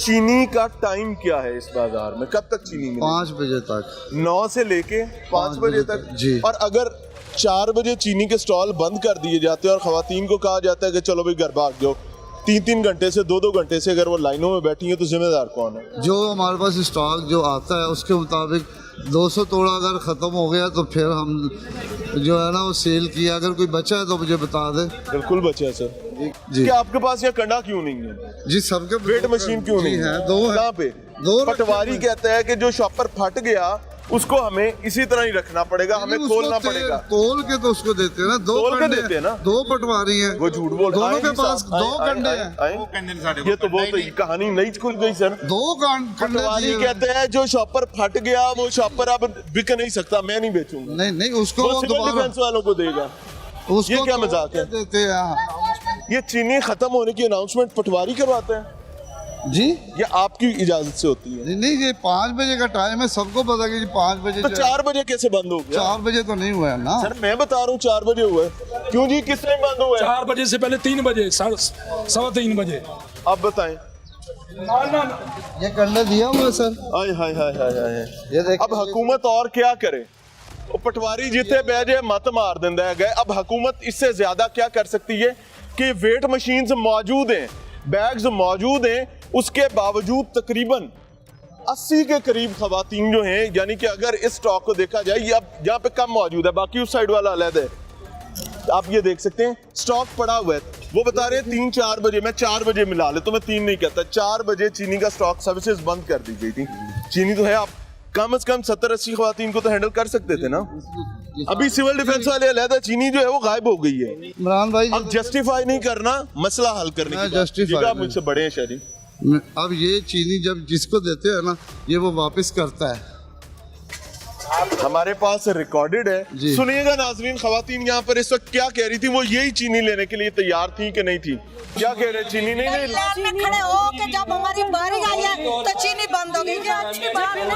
चीनी का टाइम क्या है इस बाजार में, कब तक चीनी मिलेगी? 5 बजे तक, 9 से लेके 5 बजे तक जी। और अगर 4 बजे चीनी के स्टॉल बंद कर दिए जाते हैं और खवातीन को कहा जाता है कि चलो भाई घर भाग जाओ, 3-3 घंटे से 2-2 घंटे से अगर वो लाइनों में बैठी हैं तो जिम्मेदार कौन है? जो हमारे पास स्टॉक जो आता है उसके मुताबिक 200 तोड़ा अगर ख़त्म हो गया तो फिर हम जो है ना वो सेल किया, अगर कोई बचा है तो मुझे बता दे। बिल्कुल बचा है सर जी। क्या आपके पास यहाँ कंडा क्यों नहीं है जी? सबके वेट मशीन क्यों नहीं है? 2 है। कहाँ पे? पटवारी कहता है कि जो शॉपर फट गया उसको हमें इसी तरह ही रखना पड़ेगा, हमें खोलना पड़ेगा। तोल के तो उसको देते हैं ना, 2 तोल के देते हैं ना, 2 पटवारी हैं, वो झूठ बोल रहा है। दोनों के पास 2 कंडे हैं। ये तो बहुत कहानी नहीं खुल गई सर। 2 पटवारी कहते हैं जो शॉपर फट गया वो शॉपर अब बिक नहीं सकता, मैं नहीं बेचूंगा। नहीं उसको वो सिविल डिफेंस वालों को देगा। उसको ये क्या मजाक है? देते हैं। ये चीनी खत्म होने की अनाउंसमेंट पटवारी करवाते हैं जी? ये आपकी इजाजत से होती है? नहीं, ये 5 बजे का टाइम है, सबको पता कि 5 बजे। तो 4 बजे कैसे बंद हो गया? 4 बजे तो नहीं हुआ है ना सर, मैं बता रहा हूँ 4 बजे हुआ है। क्यों जी, किस टाइम बंद हुआ है? 4 बजे से पहले 3 बजे, 3:15 बजे। आप बताएं। ये कंडा दिया हुआ है सर। हाय हाय हाय हाय हाय। ये देखिए, अब हुकूमत और क्या करे? वो पटवारी जिथे बह जाए मत मार देंदा है गए। अब हुकूमत इससे ज्यादा क्या कर सकती है कि वेट मशीन्स मौजूद हैं, बैग्स मौजूद हैं, उसके बावजूद तकरीबन 80 के करीब खवातीन जो हैं, यानी कि अगर इस स्टॉक को देखा जाए ये अब यहाँ पे कम मौजूद है, बाकी उस साइड वाला अलग है। आप ये देख सकते हैं स्टॉक पड़ा हुआ है। वो बता रहे हैं 3-4 बजे, मैं 4 बजे मिला ले तो मैं 3 नहीं कहता, 4 बजे चीनी का स्टॉक सर्विसेज बंद कर दी गई थी। चीनी तो है, आप कम से कम 70-80 खवातीन को तो हैंडल कर सकते थे ना। अभी सिविल डिफेंस वाले अलग, चीनी जो है वो गायब हो गई है। इमरान भाई अब जस्टिफाई नहीं करना मसला हल करने की बात। justify आप मुझसे बड़े हैं शरीफ। अब ये चीनी जब जिसको देते हैं ना ये वो वापस करता है। हमारे पास रिकॉर्डेड है, सुनिएगा नाजरीन। खवातीन यहाँ पर इस वक्त क्या कह रही थी, वो यही चीनी लेने के लिए तैयार थी कि नहीं थी? क्या कह रहे? चीनी नहीं ले लाइन में खड़े हो के जब हमारी बारी आई है तो चीनी बंद हो गई। अच्छी बात है ना।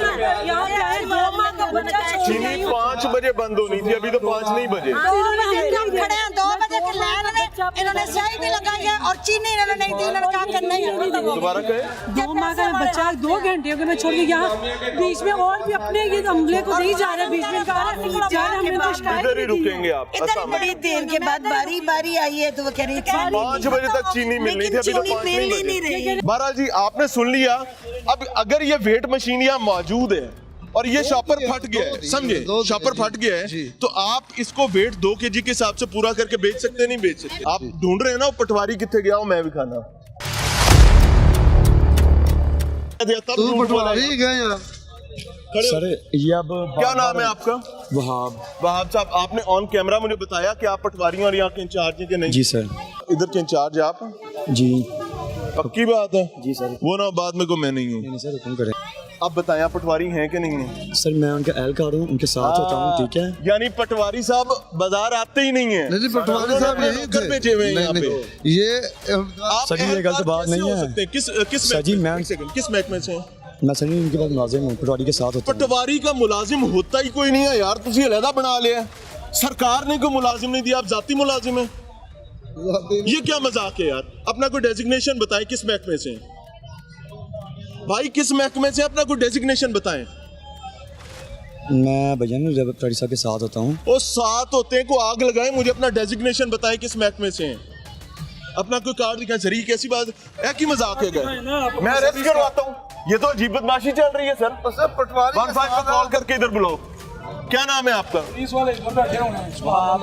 चीनी 5 बजे बंद होनी थी, अभी तो 5 नहीं बजे। 2 बजे हम खड़े हैं, 2 बजे की लाइन में इन्होंने सही भी लगाई है और चीनी इन्होंने नहीं दी। इन्होंने कहा कि नहीं। दोबारा कहे 2 माह का बच्चा 2 घंटे हो गए मैं छोड़ के यहाँ बीच में और भी अपने ये अमले को नहीं जा रहे, बीच में इधर ही रुकेंगे आप। इतनी बड़ी देर के बाद बारी आई है तो वो कह रही थी 5 बजे तक चीनी मिलनी थी, अभी तो 5 नहीं बजे। बहरहाल जी आपने सुन लिया। अब अगर ये वेट मशीन यहाँ मौजूद है और ये शॉपर फट गया है, समझे, शॉपर फट गया है, तो आप इसको वेट 2 kg के हिसाब से पूरा करके बेच सकते नहीं बेच सकते? आप ढूंढ रहे हैं ना वो पटवारी कितने गया हो, मैं भी खाना पटवारी गए सर ये अब क्या नाम है आपका? वहाब साहब, आपने ऑन कैमरा मुझे बताया कि आप पटवारी और यहाँ के इंचार्ज हैं कि नहीं? जी सर। इधर के इंचार्ज आप? जी पक्की बात है? जी सर। वो ना बाद में को मैं नहीं हूँ। सर हुक्म करें। आप बताएं आप पटवारी हैं कि नहीं है? सर मैं उनका एहलकार हूँ, उनके साथ होता हूँ, ठीक है। यानी पटवारी साहब बाजार आते ही नहीं है? नहीं, पटवारी साहब यही थे। बेचे हुए हैं यहाँ पे। ये आप सर ये गलत बात नहीं है। किस सर जी मैं किस महकमे से हैं? मैं सर इनके पास मुलाजिम हूँ, पटवारी के साथ होता हूँ। पटवारी का मुलाजिम होता ही कोई नहीं है यार, तुझे अलहदा बना लिया। सरकार ने कोई मुलाजिम नहीं दिया, आप जाती मुलाजिम है। ये क्या मजाक है यार? अपना कोई डेजिग्नेशन बताएं, किस महकमे से हैं भाई? किस महकमे से? अपना कोई डेजिग्नेशन बताएं। मैं भैया पटवारी साहब के साथ होता हूँ। वो साथ होते हैं को आग लगाएं, मुझे अपना डेजिग्नेशन बताएं किस महकमे से हैं। अपना कोई कार्ड दिखाएं। सर ये कैसी बात है कि मजाक है? गए मैं अरेस्ट करवाता हूँ, ये तो अजीब बदमाशी चल रही है सर। पटवारी 15 को कॉल करके इधर बुलाओ। क्या नाम है आपका?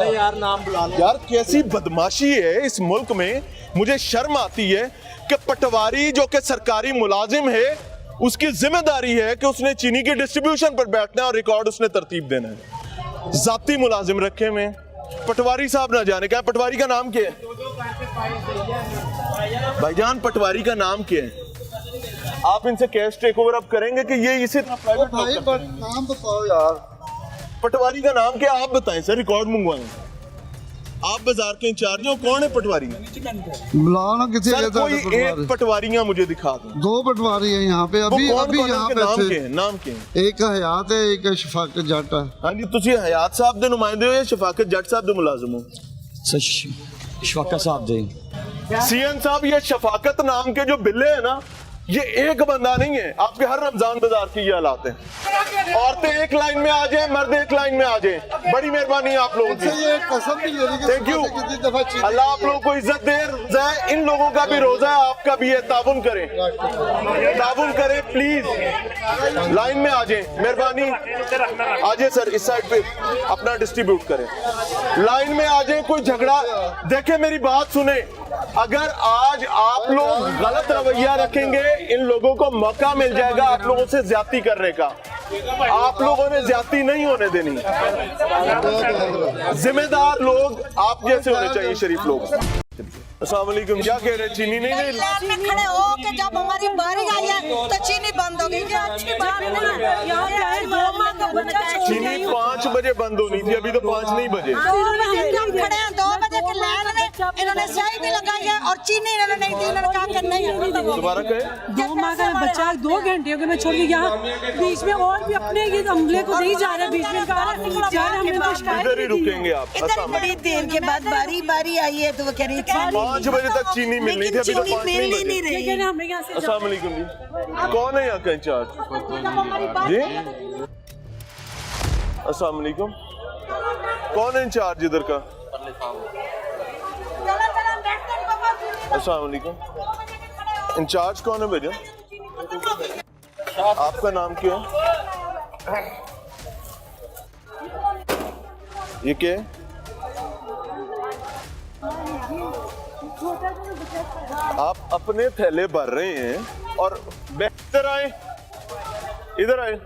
यार नाम बुला लो यार कैसी बदमाशी है इस मुल्क में। मुझे शर्म आती है कि पटवारी जो कि सरकारी मुलाजिम है उसकी जिम्मेदारी है कि उसने चीनी की डिस्ट्रीब्यूशन पर बैठना है और रिकॉर्ड उसने तरतीब देना है। जाती मुलाजिम रखे में पटवारी साहब ना जाने क्या। पटवारी का नाम क्या है भाईजान? पटवारी का नाम क्या है? आप इनसे कैश टेक ओवर अब करेंगे कि ये इसी तरह प्राइवेट? नाम बताओ यार। पटवारी का नाम क्या? आप बताएं सर, रिकॉर्ड मंगवाएं। आप बाजार के इंचार्ज हो, कौन है पटवारी? बुलाना किसी सर कोई एक पटवारियां मुझे दिखा दो। 2 पटवारी है यहाँ पे, अभी यहाँ पे नाम के हैं? नाम के हैं? एक का हयात है, एक का शफाकत जट है। हाँ जी, तुझे हयात साहब दे नुमाइंदे हो या शफाकत जट साहब दे मुलाजिम हो? सर शफाकत साहब दे। सीएन साहब, ये शफाकत नाम के जो बिल्ले हैं ना, ये एक बंदा नहीं है, आपके हर रमजान बाजार की ये हालात है। औरतें एक लाइन में आ जाए, मर्द एक लाइन में आ जाए। बड़ी मेहरबानी आप लोगों की, ये कसम भी ले ली थैंक यू। अल्लाह आप लोगों को इज्जत दे। रोजा है, इन लोगों का भी रोजा है, आपका भी है। ताबुन करें, ताबुन करें प्लीज। लाइन में आ जाए, मेहरबानी आ जाए सर, इस साइड पे अपना डिस्ट्रीब्यूट करें। लाइन में आ जाए, कोई झगड़ा देखे, मेरी बात सुने। अगर आज आप लोग गलत रवैया रखेंगे, इन लोगों को मौका मिल जाएगा आप लोगों से ज्यादती करने का। आप लोगों ने ज्यादती नहीं होने देनी। जिम्मेदार लोग आप जैसे होने चाहिए, शरीफ लोग। अस्सलाम वालेकुम, क्या कह रहे हैं? चीनी नहीं दे लाइन में खड़े हो के जब हमारी बारी आई है तो चीनी बंद हो गई। ये अच्छी बात नहीं है। यहाँ पे आए 2 माह का बच्चा चीनी 5 बजे बंद होनी थी, अभी तो 5 नहीं बजे। हम खड़े हैं 2 बजे की लाइन में, इन्होंने स्याही भी लगाई है और चीनी इन्होंने नहीं दी। इन्होंने कहा कि नहीं। दोबारा कहें। 2 माह का बच्चा 2 घंटे हो गए मैं छोड़ के यहाँ बीच में और भी अपने ये अमले को नहीं जा रहे। बीच में कहा हमने तो शिकायत इधर ही रुकेंगे आप। इधर बड़ी देर के बाद बारी आई है तो वो कह रही थी 5 बजे तक चीनी मिलनी थी, अभी तो 5 नहीं बजे। नहीं रही। लेकिन हमने यहाँ से अस्सलाम वालेकुम जी, कौन है यहाँ का इंचार्ज जी? अस्सलाम वालेकुम, कौन है इंचार्ज इधर का? अस्सलाम वालेकुम, इंचार्ज कौन है भैया? आपका नाम क्या है? ये क्या है? आप अपने थैले भर रहे हैं और इधर आए, इधर आए।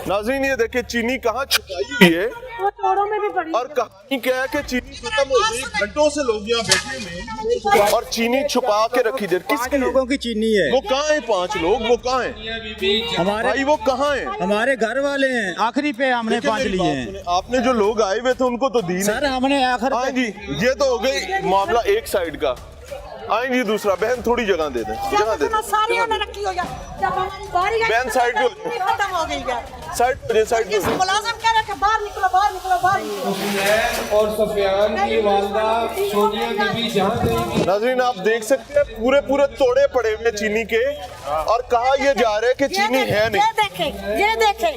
नाज़रीन ये देखिए चीनी कहाँ छुपाई हुई है वो तोड़ों में भी पड़ी। और कहानी क्या है कि चीनी खत्म हो गई, घंटों से लोग यहाँ बैठे हैं और चीनी छुपा के रखी जाए। किसके लोगों की चीनी है? वो कहाँ है? 5 लोग वो कहाँ हैं? हमारे भाई वो कहाँ हैं? हमारे घर वाले हैं, आखिरी पे हमने 5 लिए हैं। आपने जो लोग आए हुए थे उनको तो दी नहीं। सर हमने आखिर हाँ जी, ये तो हो गई मामला एक साइड का। आए जी दूसरा, बहन थोड़ी जगह दे दें, जगह दे दें। सारी उन्होंने रखी हो गया। जब हमारी बारी आई बहन साइड पे, खत्म हो गई है। साइड पे, साइड पे। मुलाजिम कह रहे थे बाहर निकलो, बाहर निकलो, बाहर निकलो। और सफियान की वालदा सोनिया के भी जहाँ कहीं नाज़रीन आप देख सकते हैं पूरे पूरे तोड़े पड़े हुए चीनी के, और कहा यह जा रहा है कि चीनी है नहीं। ये देखें, ये देखें।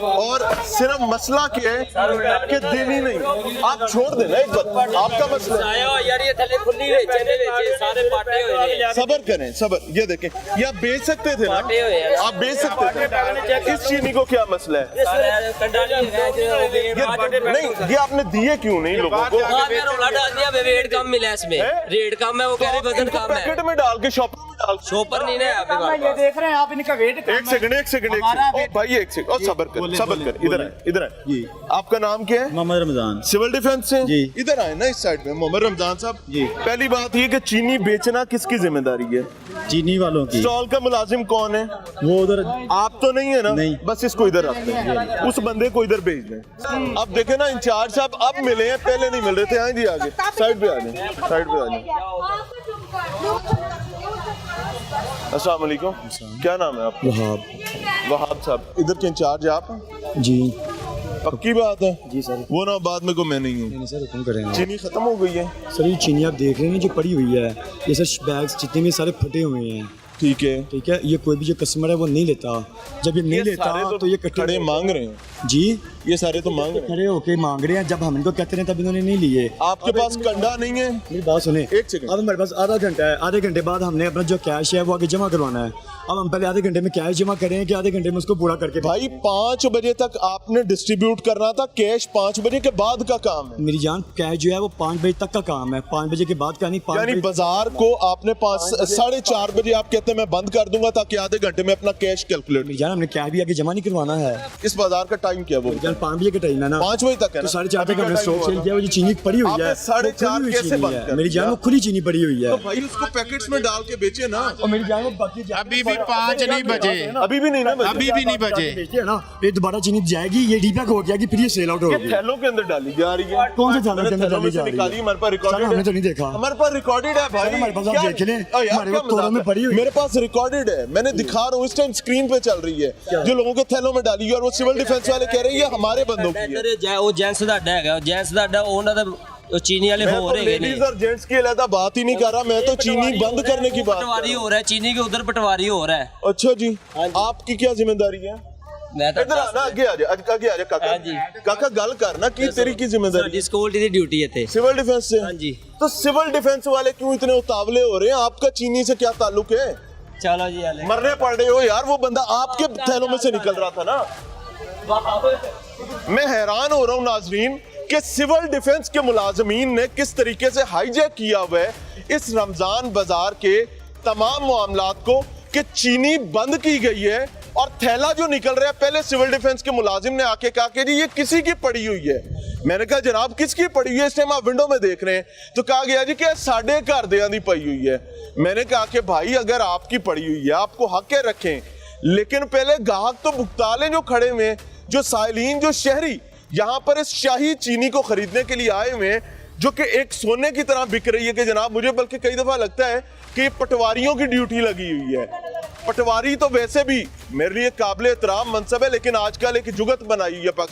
और सिर्फ मसला क्या है कि देनी नहीं। आप छोड़ देना एक बात, आपका मसला है। यार ये थले खुली हुई चले सारे पाटे हुए हैं। सबर करें, सबर। ये देखें, ये आप बेच सकते थे ना, आप बेच सकते थे। इस चीनी को क्या मसला है? नहीं, ये आपने दिए क्यों नहीं लोगों को? रोला डाल दिया, रेट कम मिला इसमें, रेट कम है, वो कह रहे वजन कम है। पैकेट में डाल के शॉपर में डाल। शॉपर नहीं है आपके पास। ये देख रहे हैं आप, इनका वेट एक सेकंड ओ भाई एक सेकंड, और सबर कर, सबर कर। इधर आए, इधर आए। जी। आपका नाम क्या है? मोहम्मद रमजान। सिविल डिफेंस से जी। इधर आए ना, इस साइड में। मोहम्मद रमजान साहब जी। पहली बात ये कि चीनी बेचना किसकी जिम्मेदारी है? चीनी वालों की। स्टॉल का मुलाजिम कौन है? वो उधर आप तो नहीं है ना? नहीं। बस इसको इधर रखते हैं, उस बंदे को इधर भेज दें। अब देखे ना इंचार्ज साहब अब मिले हैं, पहले नहीं मिल रहे थे। आए जी आगे, साइड पे आ जाए, साइड पे आ जाए। अस्सलाम वालेकुम, क्या नाम है आपका? वहाब। वहाब साहब इधर के इंचार्ज आप? जी पक्की बात है? जी सर। वो ना बाद में को मैं नहीं हूँ। नहीं सर, हुक्म करेंगे। चीनी खत्म हो गई है। सर ये चीनी आप देख रहे हैं जो पड़ी हुई है, ये सर बैग्स जितने भी सारे फटे हुए हैं। ठीक है, ठीक है, ये कोई भी जो कस्टमर है वो नहीं लेता। जब ये नहीं लेता सारे तो ये कट्टे खड़े मांग रहे हैं जी, ये सारे तो मांग रहे हैं। खड़े होके मांग रहे हैं। जब हम इनको कहते हैं तब इन्होंने नहीं लिए। आपके पास कंडा नहीं है? मेरी बात सुने, एक सेकंड। अब हमारे पास आधा घंटा है, आधे घंटे बाद हमने अपना जो कैश है वो आगे जमा करवाना है। अब हम पहले आधे घंटे में कैश जमा करें कि आधे घंटे में उसको पूरा करके? भाई 5 बजे तक आपने डिस्ट्रीब्यूट करना था, कैश 5 बजे के बाद का काम है। मेरी जान, कैश जो है वो 5 बजे तक का काम है, 5 बजे के बाद का नहीं। 5 यानी बजे बाजार को आपने 4:30 बजे आप कहते हैं मैं बंद कर दूंगा ताकि आधे घंटे में अपना कैश कैलकुलेट। मेरी जान, हमने कैश भी आगे जमा नहीं करवाना है। इस बाजार का टाइम क्या वो? जान 5 बजे का टाइम है ना, 5 बजे तक है तो ना? 4:30 तक हमने स्टॉक सेल किया। वो जो चीनी पड़ी हुई है आपने वो 4:30 खुली हुई कैसे चीनी बंद है। कर मेरी जान, दिया? वो खुली चीनी पड़ी हुई है। तो भाई उसको पैकेट्स में डाल के बेचे ना। और मेरी जान, वो बाकी अभी भी 5 नहीं बजे, अभी भी नहीं ना बजे? अभी भी नहीं बजे। देखिए ना, ये दोबारा चीनी जाएगी, ये डीपैक हो गया कि फिर ये सेल आउट ये होगी। थैलों के अंदर डाली जा रही है। कौन से थैलों के अंदर थैलों डाली में जा से रही निकाली, है? हमारे पास रिकॉर्डेड सर, हमने तो नहीं देखा। हमारे पास रिकॉर्डेड है भाई। सर, हमारे पास आप क्या- देख लें, यार, हमारे क्या वो तोड़ों मजाक में है? पड़ी हुई। मेरे पास रिकॉर्डेड है, मैंने दिखा रहा हूँ, इस टाइम स्क्रीन पे चल रही है जो लोगों के थैलों में डाली है, और वो सिविल डिफेंस वाले कह रहे हैं ये हमारे बंदों की है। ਉਹ ਜੈਂਸ ਦਾ ਅੱਡਾ ਹੈਗਾ, ਜੈਂਸ ਦਾ ਅੱਡਾ ਉਹਨਾਂ ਦਾ तो चीनी वाले मैं हो तो रहे लेडीज और जेंट्स की अलग बात ही नहीं कर रहा, मैं तो चीनी बंद करने की बात कर पटवारी रहा हो रहा है, चीनी के उधर पटवारी हो रहा है। हूं। अच्छा जी, आपकी क्या जिम्मेदारी है? मैं तो इधर आना, आगे आ जा, आगे आ जा काका। हाँ जी। काका गल करना की तेरी की जिम्मेदारी साडी सिक्योरिटी दी ड्यूटी है थे। सिविल डिफेंस से? हाँ जी। तो सिविल डिफेंस वाले क्यों इतने उतावले हो रहे हैं? आपका चीनी से क्या ताल्लुक है? चलो जी आले। मरने पड़ रहे हो यार, वो बंदा आपके थैलों में से निकल रहा था ना। मैं हैरान हो रहा हूं नाजरीन कि सिविल डिफेंस के मुलाजमीन ने किस तरीके से हाईजैक किया हुआ है इस रमजान बाजार के तमाम मामलात को कि चीनी बंद की गई है और थैला जो निकल रहा है, पहले सिविल डिफेंस के मुलाजिम ने आके कहा कि जी ये किसी की पड़ी हुई है। मैंने कहा जनाब किसकी पड़ी हुई है? इस टाइम आप विंडो में देख रहे हैं तो कहा गया जी कि साढ़े घर दियां दी पई हुई है। मैंने कहा कि भाई अगर आपकी पड़ी हुई है आपको हक है रखें, लेकिन पहले ग्राहक तो भुगता लें जो खड़े हुए, जो साइलीन, जो शहरी यहाँ पर इस शाही चीनी को खरीदने के लिए आए हुए हैं जो कि एक सोने की तरह बिक रही है कि जनाब मुझे बल्कि कई दफा लगता है कि पटवारियों की ड्यूटी लगी हुई है। पटवारी तो वैसे भी मेरे लिए काबिल एहतराम मनसब है, लेकिन आजकल एक जुगत बनाई हुई है पाकिस्तान